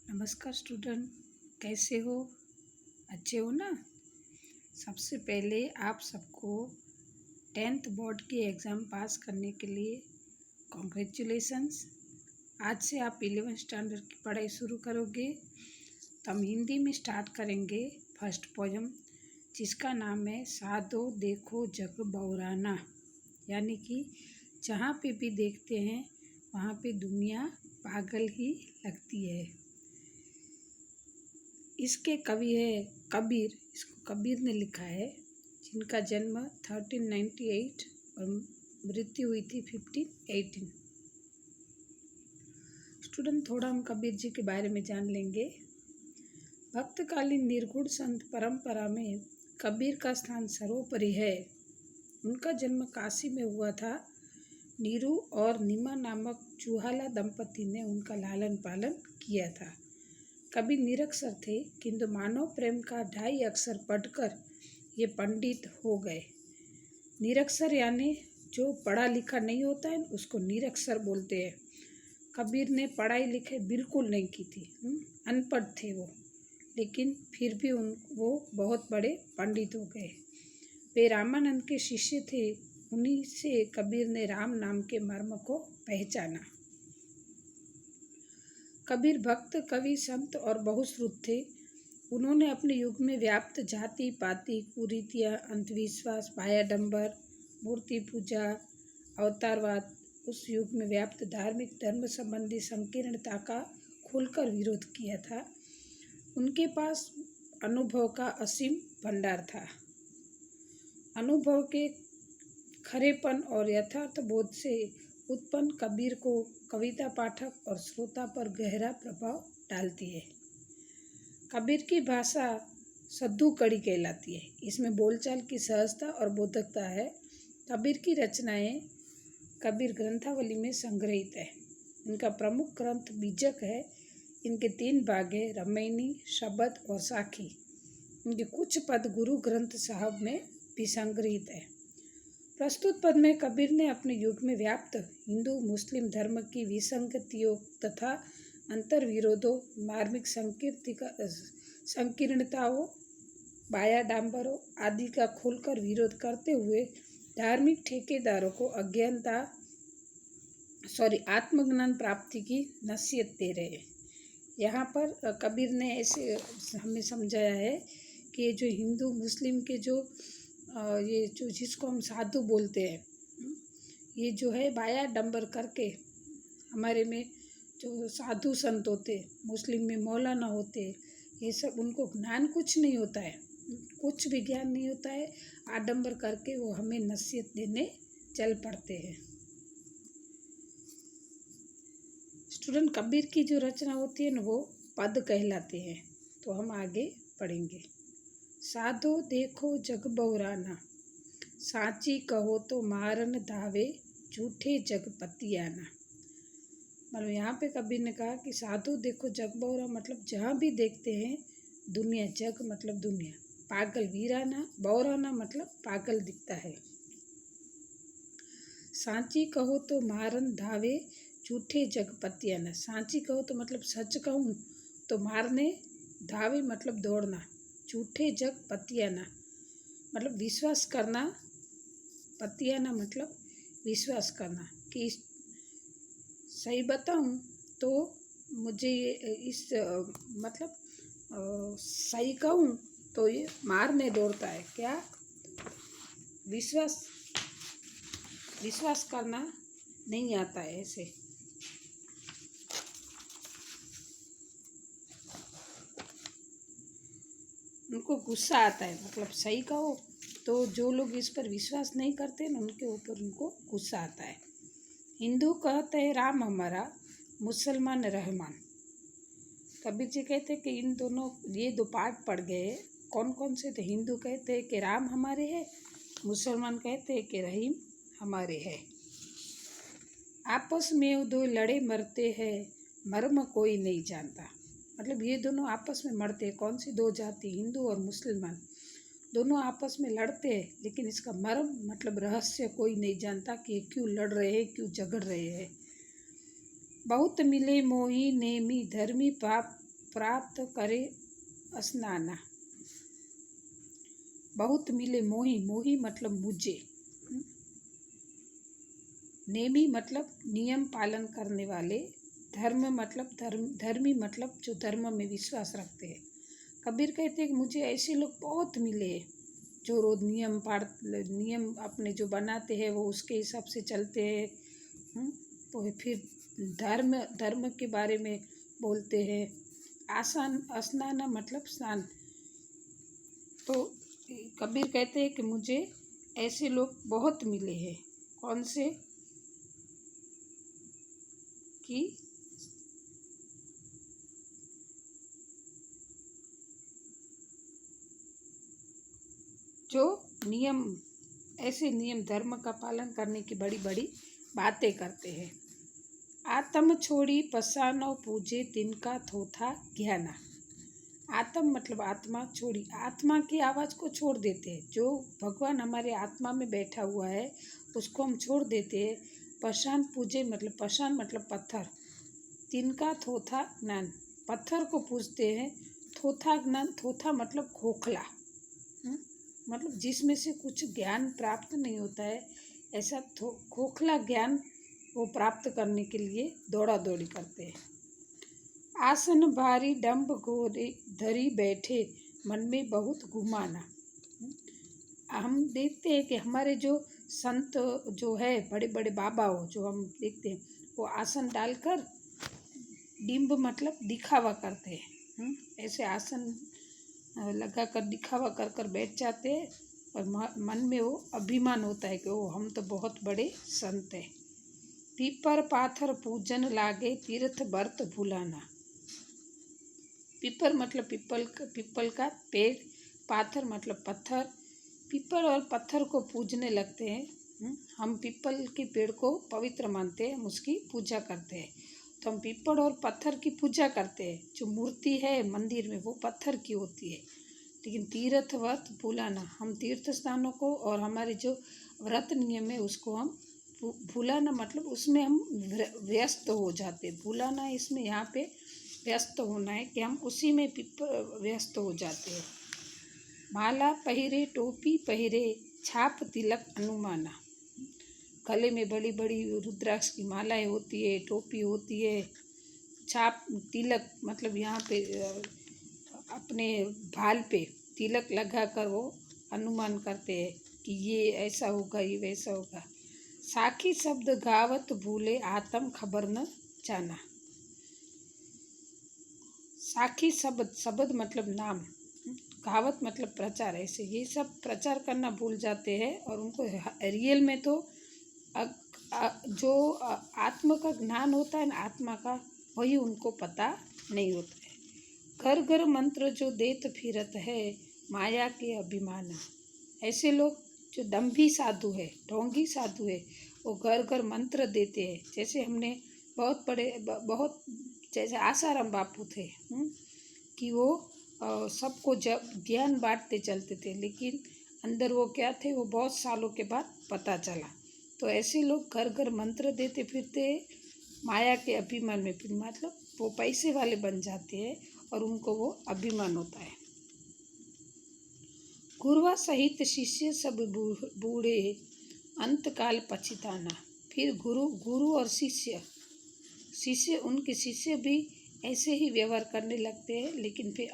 नमस्कार स्टूडेंट, कैसे हो? अच्छे हो ना? सबसे पहले आप सबको 10th बोर्ड की एग्ज़ाम पास करने के लिए कॉन्ग्रेचुलेसन्स। आज से आप 11th स्टैंडर्ड की पढ़ाई शुरू करोगे। तो हम हिंदी में स्टार्ट करेंगे फर्स्ट पोएम, जिसका नाम है साधो देखो जग बौराना। यानी कि जहाँ पे भी देखते हैं वहाँ पे दुनिया पागल ही लगती है। इसके कवि है कबीर। इसको कबीर ने लिखा है, जिनका जन्म 1398 और मृत्यु हुई थी 1518। स्टूडेंट, थोड़ा हम कबीर जी के बारे में जान लेंगे। भक्तकालीन निर्गुण संत परंपरा में कबीर का स्थान सर्वोपरि है। उनका जन्म काशी में हुआ था। नीरू और नीमा नामक चूहाला दंपति ने उनका लालन पालन किया था। कबीर निरक्षर थे, किंतु मानव प्रेम का 2.5 अक्षर पढ़कर ये पंडित हो गए। निरक्षर यानी जो पढ़ा लिखा नहीं होता है उसको निरक्षर बोलते हैं। कबीर ने पढ़ाई लिखाई बिल्कुल नहीं की थी, अनपढ़ थे वो, लेकिन फिर भी वो बहुत बड़े पंडित हो गए। वे रामानंद के शिष्य थे। उन्हीं से कबीर ने राम नाम के मर्म को पहचाना। कबीर भक्त, कवि, संत और बहुश्रुत थे। उन्होंने अपने युग में व्याप्त जाति पाति, कुरीतियाँ, अंधविश्वास, पायाडंबर, मूर्ति पूजा, अवतारवाद, उस युग में व्याप्त धार्मिक धर्म संबंधी संकीर्णता का खुलकर विरोध किया था। उनके पास अनुभव का असीम भंडार था। अनुभव के खरेपन और यथार्थ बोध से उत्पन्न कबीर को कविता पाठक और श्रोता पर गहरा प्रभाव डालती है। कबीर की भाषा सद्दू कड़ी कहलाती है। इसमें बोलचाल की सहजता और बोधकता है। कबीर की रचनाएं कबीर ग्रंथावली में संग्रहित है। इनका प्रमुख ग्रंथ बीजक है। इनके 3 भाग है, रामायणी, शबद और साखी। इनके कुछ पद गुरु ग्रंथ साहब में भी संग्रहित है। प्रस्तुत पद में कबीर ने अपने युग में व्याप्त हिंदू मुस्लिम धर्म की विसंगतियों तथा अंतर्विरोधों, मार्मिक संकीर्णताओं, बायाडांबरों आदि का खुलकर विरोध करते हुए धार्मिक ठेकेदारों को आत्मज्ञान प्राप्ति की नसीहत दे रहे हैं। यहाँ पर कबीर ने ऐसे हमें समझाया है कि जो हिंदू मुस्लिम के ये जो जिसको हम साधु बोलते हैं, ये जो है बाया डंबर करके हमारे में जो साधु संत होते, मुस्लिम में मौलाना होते, ये सब उनको ज्ञान कुछ नहीं होता है, कुछ भी ज्ञान नहीं होता है। आडंबर करके वो हमें नसीहत देने चल पड़ते हैं। स्टूडेंट, कबीर की जो रचना होती है ना, वो पद कहलाते हैं। तो हम आगे पढ़ेंगे। साधो देखो जग बौराना, साची कहो तो मारन धावे, झूठे जग पतियाना। मतलब यहाँ पे कबीर ने कहा कि साधो देखो जग बौरा मतलब जहाँ भी देखते हैं दुनिया, जग मतलब दुनिया, पागल, वीराना, बौराना मतलब पागल दिखता है। साची कहो तो मारन धावे, झूठे जग पतियाना। साची कहो तो मतलब सच कहूँ तो मारने, धावे मतलब दौड़ना, झूठे जग पतियाना मतलब विश्वास करना, पतियाना मतलब विश्वास करना कि सही बताऊं तो मुझे इस मतलब सही कहूँ तो ये मारने दौड़ता है। क्या? विश्वास करना नहीं आता है ऐसे। उनको गुस्सा आता है, मतलब सही कहो तो जो लोग इस पर विश्वास नहीं करते ना, उनके ऊपर उनको गुस्सा आता है। हिंदू कहते हैं राम हमारा, मुसलमान रहमान। कबीर जी कहते हैं कि ये दो पाठ पढ़ गए। कौन कौन से थे? हिंदू कहते हैं कि राम हमारे हैं, मुसलमान कहते हैं कि रहीम हमारे हैं। आपस में वो दो लड़े मरते हैं, मर्म कोई नहीं जानता। मतलब ये दोनों आपस में मरते हैं। कौन सी दो जाति? हिंदू और मुसलमान दोनों आपस में लड़ते हैं, लेकिन इसका मर्म मतलब रहस्य कोई नहीं जानता कि क्यों लड़ रहे हैं, क्यों झगड़ रहे हैं। बहुत मिले मोही नेमी, धर्मी पाप प्राप्त करे स्नाना। बहुत मिले मोही, मोही मतलब मुझे। नेमी मतलब नियम पालन करने वाले। धर्म मतलब धर्मी मतलब जो धर्म में विश्वास रखते हैं। कबीर कहते हैं कि मुझे ऐसे लोग बहुत मिले जो रोज नियम अपने जो बनाते हैं वो उसके हिसाब से चलते हैं। तो फिर धर्म के बारे में बोलते हैं। आसान स्नान मतलब स्नान। तो कबीर कहते हैं कि मुझे ऐसे लोग बहुत मिले हैं। कौन से? कि जो ऐसे नियम धर्म का पालन करने की बड़ी बड़ी बातें करते हैं। आत्म छोड़ी पसानो पूजे तिनका थोथा ज्ञाना। आत्म मतलब आत्मा, छोड़ी आत्मा की आवाज़ को छोड़ देते हैं। जो भगवान हमारे आत्मा में बैठा हुआ है उसको हम छोड़ देते हैं। पशान पूजे मतलब पशान मतलब पत्थर। तिनका थोथा ज्ञान, पत्थर को पूजते हैं। थोथा ज्ञान, थोथा मतलब खोखला, मतलब जिसमें से कुछ ज्ञान प्राप्त नहीं होता है, ऐसा खोखला ज्ञान वो प्राप्त करने के लिए दौड़ा दौड़ी करते हैं। आसन भारी डंब घोरे धरी बैठे मन में बहुत घुमाना। हम देखते हैं कि हमारे जो संत जो है बड़े बड़े बाबा हो जो हम देखते हैं वो आसन डालकर डिंब मतलब दिखावा करते हैं। ऐसे आसन लगा कर दिखावा कर कर बैठ जाते हैं और मन में वो अभिमान होता है कि वो हम तो बहुत बड़े संत हैं। पीपर पाथर पूजन लागे तीर्थ व्रत भुलाना। पीपर मतलब पीपल का पेड़, पाथर मतलब पत्थर। पीपल और पत्थर को पूजने लगते हैं। हम पीपल के पेड़ को पवित्र मानते हैं, हम उसकी पूजा करते हैं। तो हम पीपल और पत्थर की पूजा करते हैं। जो मूर्ति है मंदिर में वो पत्थर की होती है। लेकिन तीर्थ व्रत भुलाना, हम तीर्थ स्थानों को और हमारे जो व्रत नियम है उसको हम भुलाना मतलब उसमें हम व्यस्त हो जाते। भुलाना इसमें यहाँ पे व्यस्त होना है कि हम उसी में व्यस्त हो जाते हैं। माला पहिरे टोपी पहिरे छाप तिलक अनुमाना। गले में बड़ी बड़ी रुद्राक्ष की मालाएं होती है, टोपी होती है, छाप तिलक मतलब यहाँ पे अपने भाल पे तिलक लगा कर वो अनुमान करते हैं कि ये ऐसा होगा, ये वैसा होगा। साखी शब्द गावत भूले आत्म खबर न जाना। साखी शब्द मतलब नाम, गावत मतलब प्रचार। ऐसे ये सब प्रचार करना भूल जाते हैं और उनको रियल में तो जो आत्मा का ज्ञान होता है ना, आत्मा का, वही उनको पता नहीं होता है। घर घर मंत्र जो देत फिरत है माया के अभिमान। ऐसे लोग जो दम्भी साधु है, ढोंगी साधु है, वो घर घर मंत्र देते हैं। जैसे हमने बहुत जैसे आसाराम बापू थे कि वो सबको जब ज्ञान बांटते चलते थे, लेकिन अंदर वो क्या थे वो बहुत सालों के बाद पता चला। तो ऐसे लोग घर घर मंत्र देते फिरते माया के अभिमान में, फिर मतलब वो पैसे वाले बन जाते हैं और उनको वो अभिमान होता है। गुरुआ सहित शिष्य सब बूढ़े अंतकाल पछताना। फिर गुरु और शिष्य उनके शिष्य भी ऐसे ही व्यवहार करने लगते हैं, लेकिन फिर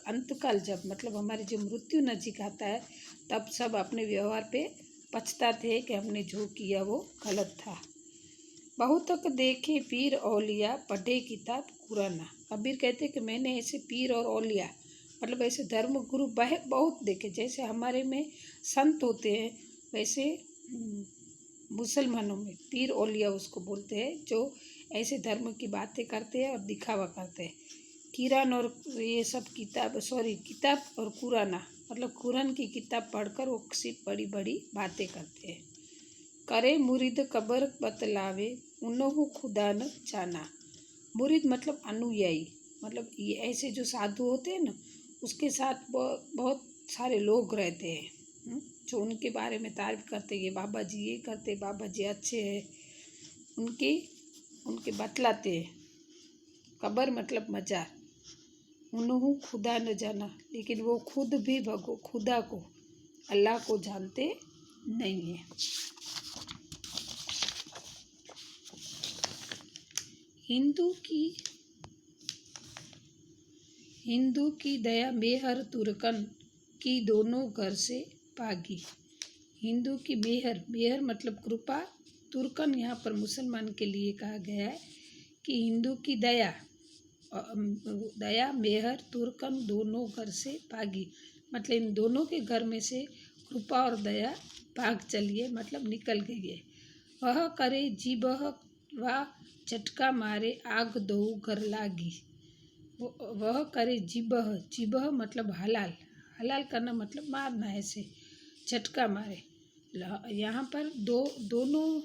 अंतकाल जब मतलब हमारी जो मृत्यु नजीक आता है तब सब अपने व्यवहार पे पछताते हैं कि हमने जो किया वो गलत था। बहुतक देखे पीर औलिया पढ़े किताब कुराना। कबीर कहते कि मैंने ऐसे पीर और औलिया मतलब ऐसे धर्म गुरु बहुत देखे। जैसे हमारे में संत होते हैं वैसे मुसलमानों में पीर औलिया उसको बोलते हैं, जो ऐसे धर्म की बातें करते हैं और दिखावा करते हैं। किरान और ये सब किताब और कुराना मतलब कुरान की किताब पढ़कर वो सिर्फ बड़ी बड़ी बातें करते हैं। करे मुरीद कबर बतलावे उन्हों खुदा न जाना। मुरीद मतलब अनुयायी, मतलब ये ऐसे जो साधु होते हैं ना उसके साथ बहुत सारे लोग रहते हैं जो उनके बारे में तारीफ करते, ये बाबा जी ये करते, बाबा जी अच्छे हैं, उनके बतलाते हैं। कबर मतलब मजार। उन्हों खुदा न जाना, लेकिन वो खुद भी खुदा को, अल्लाह को जानते नहीं है। हिंदू की दया मेहर तुर्कन की दोनों घर से भागी। हिंदू की मेहर मतलब कृपा, तुर्कन यहाँ पर मुसलमान के लिए कहा गया है कि हिंदू की दया मेहर तुर्कन दोनों घर से भागी, मतलब इन दोनों के घर में से कृपा और दया भाग चली है, मतलब निकल गई है। वह करे जीबह व झटका मारे आग दो घर लागी। वह करे जीबह मतलब हलाल करना, मतलब मारना, ऐसे झटका मारे। यहाँ पर दोनों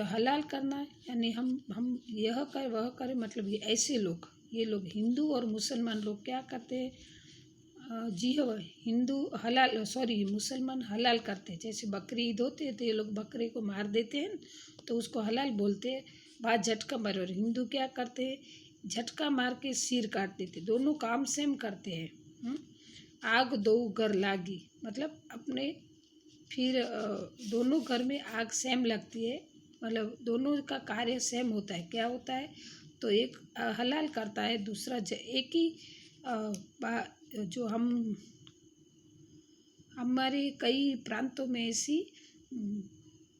हलाल करना यानी हम यह करे वह करे, मतलब ये लोग हिंदू और मुसलमान लोग क्या करते हैं, मुसलमान हलाल करते हैं। जैसे बकरी ईद होती है तो ये लोग बकरे को मार देते हैं तो उसको हलाल बोलते हैं, बाद झटका मारे। और हिंदू क्या करते हैं, झटका मार के सिर काट देते। दोनों काम सेम करते हैं। आग दो घर लागी, मतलब अपने फिर दोनों घर में आग सेम लगती है, मतलब दोनों का कार्य सेम होता है। क्या होता है, तो एक हलाल करता है, दूसरा एक ही जो हमारे कई प्रांतों में ऐसी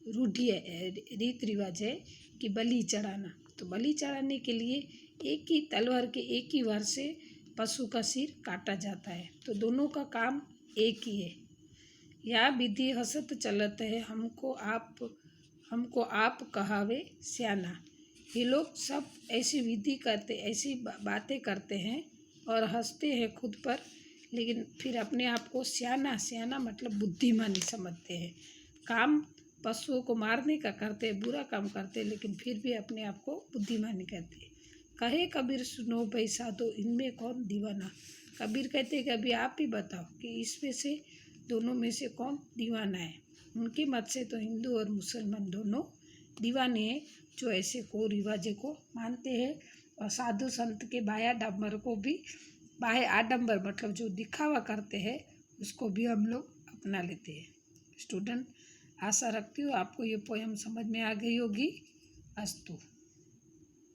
रूढ़ी है, रीत रिवाज है कि बलि चढ़ाना। तो बलि चढ़ाने के लिए एक ही तलवार के एक ही वार से पशु का सिर काटा जाता है। तो दोनों का काम एक ही है। या विधि हसत चलत है, हमको आप कहावे स्याना। ये लोग सब ऐसी विधि करते, ऐसी बातें करते हैं और हंसते हैं खुद पर, लेकिन फिर अपने आप को स्याना मतलब बुद्धिमानी समझते हैं। काम पशुओं को मारने का करते हैं, बुरा काम करते हैं, लेकिन फिर भी अपने आप को बुद्धिमानी कहते हैं। कहे कबीर सुनो भाई साधो, इनमें कौन दीवाना। कबीर कहते हैं कि अभी आप ही बताओ कि इसमें से दोनों में से कौन दीवाना है। उनके मत से तो हिंदू और मुसलमान दोनों दीवाने हैं, जो ऐसे को रिवाजे को मानते हैं। और साधु संत के बाह्य आडंबर मतलब जो दिखावा करते हैं, उसको भी हम लोग अपना लेते हैं। स्टूडेंट, आशा रखती हूँ आपको ये पोयम समझ में आ गई होगी। अस्तु।